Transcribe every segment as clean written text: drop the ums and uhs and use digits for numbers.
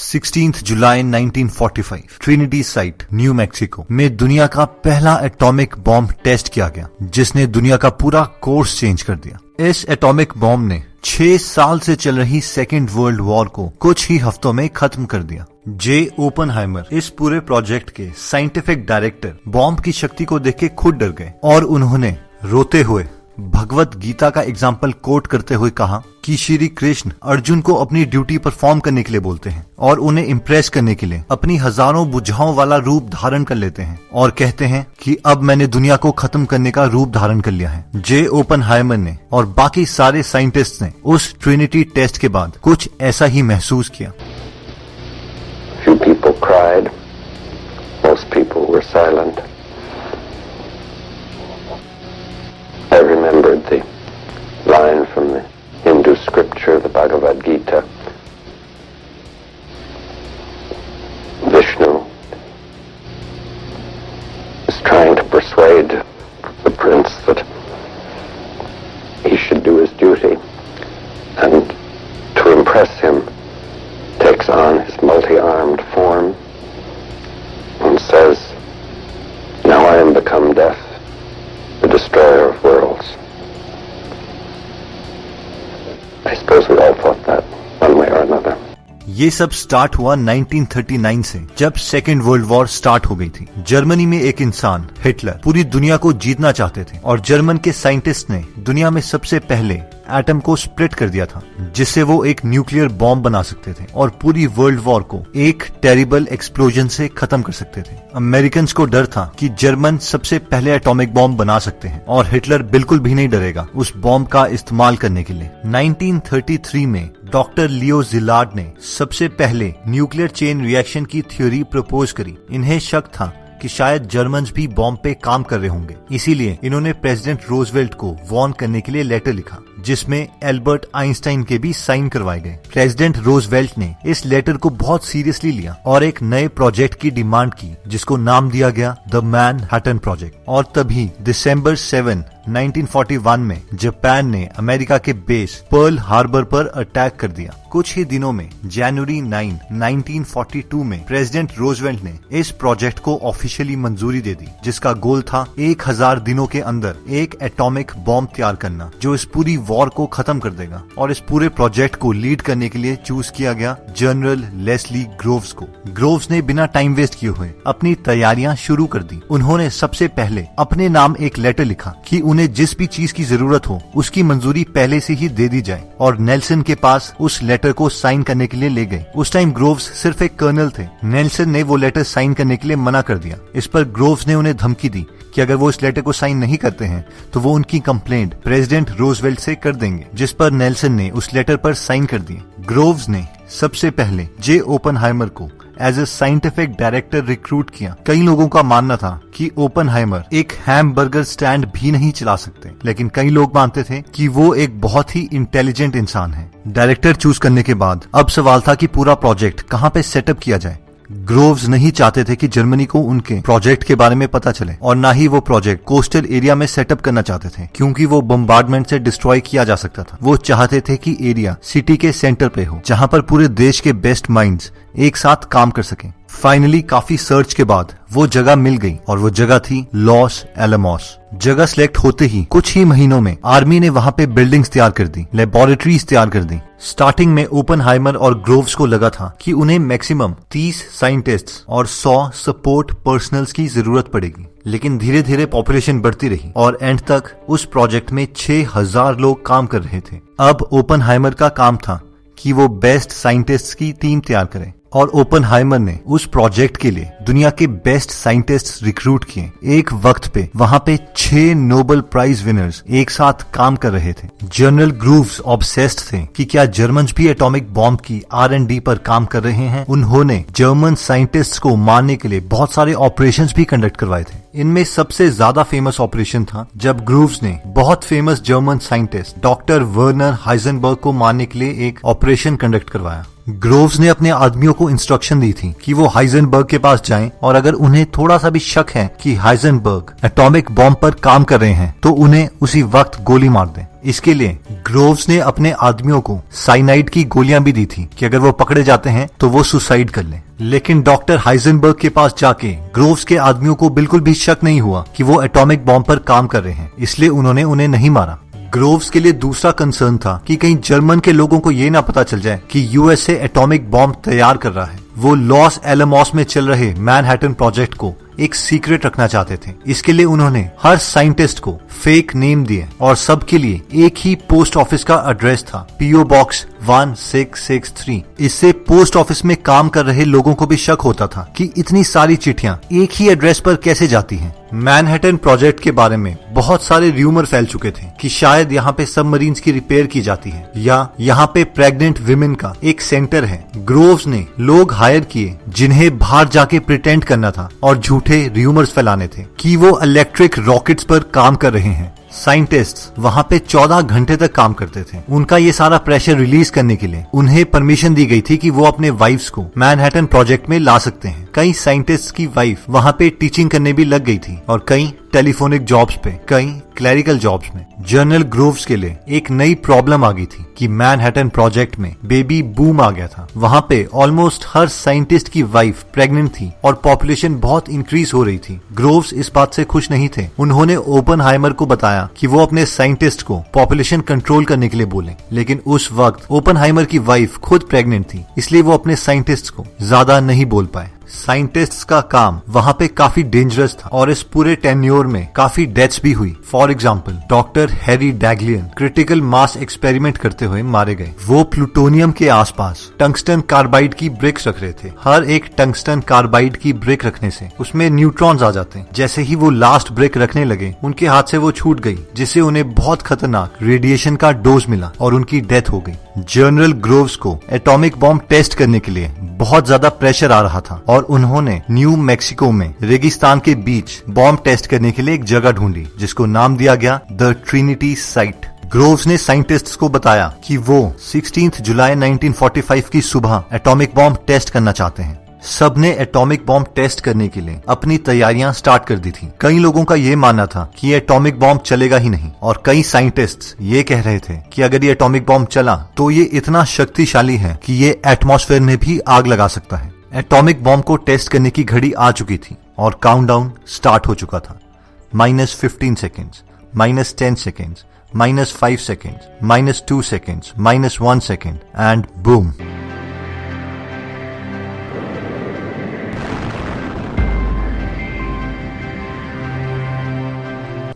16 जुलाई 1945 Trinity site new Mexico में दुनिया का पहला एटॉमिक बॉम्ब टेस्ट किया गया, जिसने दुनिया का पूरा कोर्स चेंज कर दिया। इस एटॉमिक बॉम्ब ने 6 साल से चल रही सेकेंड वर्ल्ड वॉर को कुछ ही हफ्तों में खत्म कर दिया। जे ओपनहाइमर इस पूरे प्रोजेक्ट के साइंटिफिक डायरेक्टर बॉम्ब की शक्ति को देख के खुद डर गए और उन्होंने रोते हुए भगवत गीता का एग्जाम्पल कोट करते हुए कहा कि श्री कृष्ण अर्जुन को अपनी ड्यूटी परफॉर्म करने के लिए बोलते हैं और उन्हें इम्प्रेस करने के लिए अपनी हजारों बुझाओं वाला रूप धारण कर लेते हैं और कहते हैं कि अब मैंने दुनिया को खत्म करने का रूप धारण कर लिया है। जे ओपनहाइमर ने और बाकी सारे साइंटिस्ट ने उस ट्रिनिटी टेस्ट के बाद कुछ ऐसा ही महसूस किया। Few people cried. Most people were silent. I remembered the line from the Hindu scripture, the Bhagavad Gita. Vishnu is trying to persuade the prince that he should do his duty, and to impress him takes on his multi-armed form and says, "Now I am become death, the destroyer of worlds." I suppose we all thought that one way or another. ये सब start हुआ 1939 से, जब second world war start हो गई थी। Germany में एक इंसान हिटलर पूरी दुनिया को जीतना चाहते थे और जर्मन के साइंटिस्ट ने दुनिया में सबसे पहले एटम को स्प्लिट कर दिया था, जिससे वो एक न्यूक्लियर बॉम्ब बना सकते थे और पूरी वर्ल्ड वॉर को एक टेरिबल एक्सप्लोजन से खत्म कर सकते थे। अमेरिकन्स को डर था कि जर्मन सबसे पहले एटॉमिक बॉम्ब बना सकते हैं और हिटलर बिल्कुल भी नहीं डरेगा उस बॉम्ब का इस्तेमाल करने के लिए। 1933 में डॉक्टर लियो जिलार्ड ने सबसे पहले न्यूक्लियर चेन रिएक्शन की थ्योरी प्रपोज करी। इन्हें शक था कि शायद जर्मन्स भी बॉम्ब पे काम कर रहे होंगे, इसीलिए इन्होंने प्रेसिडेंट रूजवेल्ट को वार्न करने के लिए लेटर लिखा, जिसमें एल्बर्ट आइंस्टाइन के भी साइन करवाए गए। प्रेसिडेंट रूजवेल्ट ने इस लेटर को बहुत सीरियसली लिया और एक नए प्रोजेक्ट की डिमांड की, जिसको नाम दिया गया द मैनहट्टन प्रोजेक्ट। और तभी दिसंबर 7, 1941 में जापान ने अमेरिका के बेस पर्ल हार्बर पर अटैक कर दिया। कुछ ही दिनों में जनवरी 9, 1942 में प्रेसिडेंट रूजवेल्ट ने इस प्रोजेक्ट को ऑफिशियली मंजूरी दे दी, जिसका गोल था 1000 दिनों के अंदर एक एटॉमिक बॉम्ब तैयार करना, जो इस पूरी वॉर को खत्म कर देगा। और इस पूरे प्रोजेक्ट को लीड करने के लिए चूज किया गया जनरल लेस्ली ग्रोव्स को। ग्रोव्स ने बिना टाइम वेस्ट किए हुए अपनी तैयारियां शुरू कर दी। उन्होंने सबसे पहले अपने नाम एक लेटर लिखा कि उन्हें जिस भी चीज की जरूरत हो उसकी मंजूरी पहले से ही दे दी जाए, और नेल्सन के पास उस लेटर को साइन करने के लिए ले गए। उस टाइम ग्रोव्स सिर्फ एक कर्नल थे। नेल्सन ने वो लेटर साइन करने के लिए मना कर दिया। इस पर ग्रोव्स ने उन्हें धमकी दी कि अगर वो इस लेटर को साइन नहीं करते हैं तो वो उनकी कंप्लेंट प्रेसिडेंट रूजवेल्ट से कर देंगे, जिस पर नेल्सन ने उस लेटर पर साइन कर दिए। ग्रोव्स ने सबसे पहले जे ओपनहाइमर को as a scientific director recruit किया। कई लोगों का मानना था कि ओपनहाइमर एक हैमबर्गर स्टैंड भी नहीं चला सकते, लेकिन कई लोग मानते थे कि वो एक बहुत ही इंटेलिजेंट इंसान है। डायरेक्टर चूज करने के बाद अब सवाल था कि पूरा प्रोजेक्ट कहाँ पे सेटअप किया जाए। ग्रोव्स नहीं चाहते थे कि जर्मनी को उनके प्रोजेक्ट के बारे में पता चले, और ना ही वो प्रोजेक्ट कोस्टल एरिया में सेटअप करना चाहते थे, क्योंकि वो बम्बार्डमेंट से डिस्ट्रॉय किया जा सकता था। वो चाहते थे कि एरिया सिटी के सेंटर पे हो, जहां पर पूरे देश के बेस्ट माइंड्स एक साथ काम कर सकें। फाइनली काफी सर्च के बाद वो जगह मिल गई, और वो जगह थी लॉस एलमोस। जगह सिलेक्ट होते ही कुछ ही महीनों में आर्मी ने वहां पे बिल्डिंग्स तैयार कर दी, लेबोरेटरीज तैयार कर दी। स्टार्टिंग में ओपनहाइमर और ग्रोव्स को लगा था कि उन्हें मैक्सिमम 30 साइंटिस्ट्स और 100 सपोर्ट पर्सनल्स की जरूरत पड़ेगी, लेकिन धीरे धीरे पॉपुलेशन बढ़ती रही और एंड तक उस प्रोजेक्ट में 6000 लोग काम कर रहे थे। अब ओपनहाइमर का काम था कि वो बेस्ट साइंटिस्ट्स की टीम तैयार करें, और ओपनहाइमर ने उस प्रोजेक्ट के लिए दुनिया के बेस्ट साइंटिस्ट्स रिक्रूट किए। एक वक्त पे वहां पे 6 नोबेल प्राइज विनर्स एक साथ काम कर रहे थे। जनरल ग्रोव्स ऑब्सेस्ड थे कि क्या जर्मन्स भी एटॉमिक बॉम्ब की R&D पर काम कर रहे हैं। उन्होंने जर्मन साइंटिस्ट्स को मारने के लिए बहुत सारे ऑपरेशंस भी कंडक्ट करवाए थे। इनमें सबसे ज्यादा फेमस ऑपरेशन था जब ग्रोव्स ने बहुत famous German scientist doctor Werner Heisenberg को मारने के लिए एक ऑपरेशन कंडक्ट करवाया। ग्रोव्स ने अपने आदमियों को इंस्ट्रक्शन दी थी कि वो हाइजेनबर्ग के पास जाएं, और अगर उन्हें थोड़ा सा भी शक है कि हाइजेनबर्ग एटॉमिक बॉम्ब पर काम कर रहे हैं तो उन्हें उसी वक्त गोली मार दें। इसके लिए ग्रोव्स ने अपने आदमियों को साइनाइड की गोलियां भी दी थी कि अगर वो पकड़े जाते हैं तो वो सुसाइड कर लें। लेकिन डॉक्टर हाइजेनबर्ग के पास जाके ग्रोव्स के आदमियों को बिल्कुल भी शक नहीं हुआ कि वो एटॉमिक बॉम्ब पर काम कर रहे हैं, इसलिए उन्होंने उन्हें नहीं मारा। ग्रोव्स के लिए दूसरा कंसर्न था कि कहीं जर्मन के लोगों को ये ना पता चल जाए कि यूएसए एटॉमिक बॉम्ब तैयार कर रहा है। वो लॉस एलमॉस में चल रहे मैनहट्टन प्रोजेक्ट को एक सीक्रेट रखना चाहते थे। इसके लिए उन्होंने हर साइंटिस्ट को फेक नेम दिए और सबके लिए एक ही पोस्ट ऑफिस का एड्रेस था, पीओ बॉक्स 1663। इससे पोस्ट ऑफिस में काम कर रहे लोगों को भी शक होता था कि इतनी सारी चिट्ठियां एक ही एड्रेस पर कैसे जाती हैं। मैनहट्टन प्रोजेक्ट के बारे में बहुत सारे र्यूमर फैल चुके थे कि शायद यहाँ पे सबमरीन्स की रिपेयर की जाती है या यहाँ पे प्रेग्नेंट विमेन का एक सेंटर है। ग्रोव्स ने लोग हायर किए जिन्हें बाहर जाके प्रिटेंड करना था और झूठे र्यूमर्स फैलाने थे कि वो इलेक्ट्रिक रॉकेट्स पर काम कर रहे हैं। साइंटिस्ट्स वहाँ पे 14 घंटे तक काम करते थे। उनका ये सारा प्रेशर रिलीज करने के लिए उन्हें परमिशन दी गई थी कि वो अपने वाइफ्स को मैनहट्टन प्रोजेक्ट में ला सकते हैं। कई साइंटिस्ट्स की वाइफ वहाँ पे टीचिंग करने भी लग गई थी और कई टेलीफोनिक जॉब्स पे, कई क्लरिकल जॉब्स में। जनरल ग्रोव्स के लिए एक नई प्रॉब्लम आ गई थी कि मैनहट्टन प्रोजेक्ट में बेबी बूम आ गया था। वहाँ पे ऑलमोस्ट हर साइंटिस्ट की वाइफ प्रेग्नेंट थी और पॉपुलेशन बहुत इंक्रीज हो रही थी। ग्रोव्स इस बात से खुश नहीं थे। उन्होंने ओपनहाइमर को बताया कि वो अपने साइंटिस्ट को पॉपुलेशन कंट्रोल करने के लिए बोले, लेकिन उस वक्त ओपनहाइमर की वाइफ खुद प्रेग्नेंट थी, इसलिए वो अपने साइंटिस्ट को ज्यादा नहीं बोल पाए। साइंटिस्ट्स का काम वहाँ पे काफी डेंजरस था और इस पूरे टेन्योर में काफी डेथ्स भी हुई। For example doctor Harry Daghlian critical mass experiment करते हुए मारे गए। वो प्लूटोनियम के आसपास टंगस्टन कार्बाइड की ब्रिक्स रख रहे थे। हर एक टंगस्टन कार्बाइड की ब्रिक रखने से उसमें न्यूट्रॉन्स आ जाते हैं। जैसे ही वो लास्ट ब्रिक रखने लगे उनके हाथ से वो छूट गई, जिससे उन्हें बहुत खतरनाक रेडिएशन का डोज मिला और उनकी डेथ हो गई। जनरल ग्रोव्स को एटॉमिक बॉम्ब टेस्ट करने के लिए बहुत ज्यादा प्रेशर आ रहा था और उन्होंने न्यू मैक्सिको में रेगिस्तान के बीच बॉम्ब टेस्ट करने के लिए एक जगह ढूंढी जिसको नाम दिया गया द ट्रिनिटी साइट। ग्रोव्स ने साइंटिस्ट्स को बताया कि वो 16 जुलाई 1945 की सुबह एटॉमिक बॉम्ब टेस्ट करना चाहते हैं। सबने एटॉमिक बॉम्ब टेस्ट करने के लिए अपनी तैयारियां स्टार्ट कर दी थी। कई लोगों का ये मानना था कि ये एटॉमिक बॉम्ब चलेगा ही नहीं और कई साइंटिस्ट्स ये कह रहे थे कि अगर ये एटॉमिक बॉम्ब चला तो ये इतना शक्तिशाली है कि ये एटमॉस्फेयर में भी आग लगा सकता है। एटॉमिक बॉम्ब को टेस्ट करने की घड़ी आ चुकी थी और काउंटडाउन स्टार्ट हो चुका था। -15 seconds, -10 seconds, -5 seconds, -2 seconds, -1 second and boom.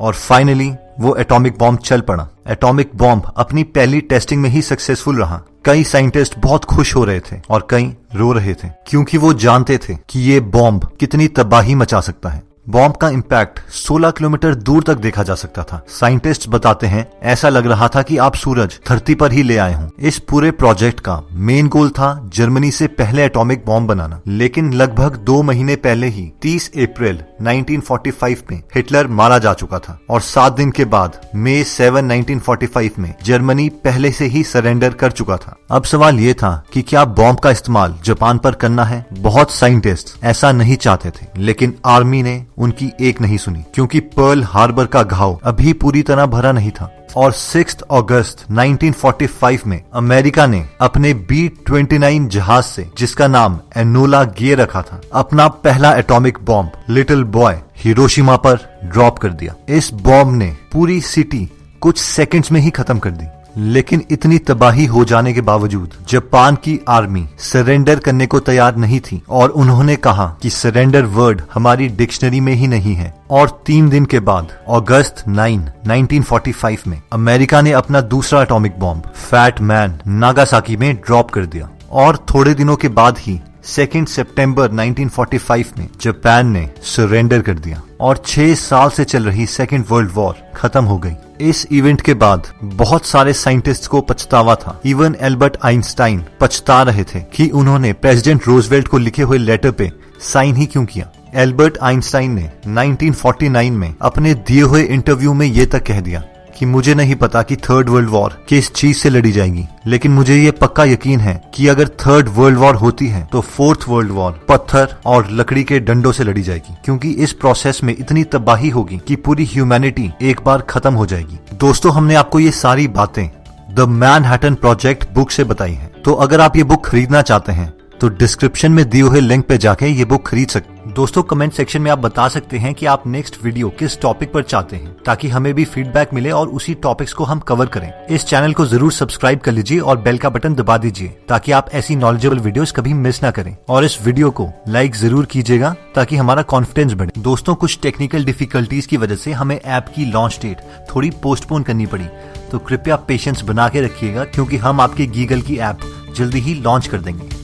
और फाइनली वो एटॉमिक बॉम्ब चल पड़ा। एटॉमिक बॉम्ब अपनी पहली टेस्टिंग में ही सक्सेसफुल रहा। कई साइंटिस्ट बहुत खुश हो रहे थे और कई रो रहे थे क्योंकि वो जानते थे कि ये बॉम्ब कितनी तबाही मचा सकता है। बॉम्ब का इम्पैक्ट 16 किलोमीटर दूर तक देखा जा सकता था। साइंटिस्ट्स बताते हैं ऐसा लग रहा था कि आप सूरज धरती पर ही ले आए हों। इस पूरे प्रोजेक्ट का मेन गोल था जर्मनी से पहले एटॉमिक बॉम्ब बनाना, लेकिन लगभग 2 महीने पहले ही 30 अप्रैल 1945 में हिटलर मारा जा चुका था और 7 दिन के बाद मई 7, 1945 में जर्मनी पहले से ही सरेंडर कर चुका था। अब सवाल ये था कि क्या बॉम्ब का इस्तेमाल जापान पर करना है। बहुत साइंटिस्ट ऐसा नहीं चाहते थे, लेकिन आर्मी ने उनकी एक नहीं सुनी क्योंकि पर्ल हार्बर का घाव अभी पूरी तरह भरा नहीं था। और 6 अगस्त 1945 में अमेरिका ने अपने B-29 जहाज से, जिसका नाम एनोला गे रखा था, अपना पहला atomic bomb little boy Hiroshima पर ड्रॉप कर दिया। इस बॉम्ब ने पूरी सिटी कुछ सेकंड्स में ही खत्म कर दी। लेकिन इतनी तबाही हो जाने के बावजूद जापान की आर्मी सरेंडर करने को तैयार नहीं थी और उन्होंने कहा कि सरेंडर वर्ड हमारी डिक्शनरी में ही नहीं है। और 3 दिन के बाद अगस्त 9, 1945 में अमेरिका ने अपना दूसरा atomic bomb fat man Nagasaki में ड्रॉप कर दिया। और थोड़े दिनों के बाद ही 2 सितंबर 1945 में जापान ने सरेंडर कर दिया और 6 साल से चल रही सेकेंड वर्ल्ड वॉर खत्म हो गई। इस इवेंट के बाद बहुत सारे साइंटिस्ट्स को पछतावा था। इवन एल्बर्ट आइंस्टाइन पछता रहे थे कि उन्होंने प्रेसिडेंट रूजवेल्ट को लिखे हुए लेटर पे साइन ही क्यों किया। एल्बर्ट आइंस्टाइन ने 1949 में अपने दिए हुए इंटरव्यू में ये तक कह दिया कि मुझे नहीं पता कि थर्ड वर्ल्ड वॉर किस चीज से लड़ी जाएगी, लेकिन मुझे ये पक्का यकीन है कि अगर थर्ड वर्ल्ड वॉर होती है तो फोर्थ वर्ल्ड वॉर पत्थर और लकड़ी के डंडों से लड़ी जाएगी, क्योंकि इस प्रोसेस में इतनी तबाही होगी कि पूरी ह्यूमैनिटी एक बार खत्म हो जाएगी। दोस्तों, हमने आपको ये सारी बातें द मैनहट्टन प्रोजेक्ट बुक से बताई हैं। तो अगर आप ये बुक खरीदना चाहते हैं तो डिस्क्रिप्शन में दिए हुए लिंक पे जाके ये बुक खरीद सकते हैं। दोस्तों, कमेंट सेक्शन में आप बता सकते हैं कि आप नेक्स्ट वीडियो किस टॉपिक पर चाहते हैं, ताकि हमें भी फीडबैक मिले और उसी टॉपिक्स को हम कवर करें। इस चैनल को जरूर सब्सक्राइब कर लीजिए और बेल का बटन दबा दीजिए, ताकि आप ऐसी नॉलेजेबल वीडियोस कभी मिस ना करें। और इस वीडियो को लाइक जरूर कीजिएगा ताकि हमारा कॉन्फिडेंस बढ़े। दोस्तों, कुछ टेक्निकल डिफिकल्टीज की वजह से हमें ऐप की लॉन्च डेट थोड़ी पोस्टपोन करनी पड़ी, तो कृपया पेशेंस बना के रखिएगा, क्योंकि हम आपके गीगल की ऐप जल्दी ही लॉन्च कर देंगे।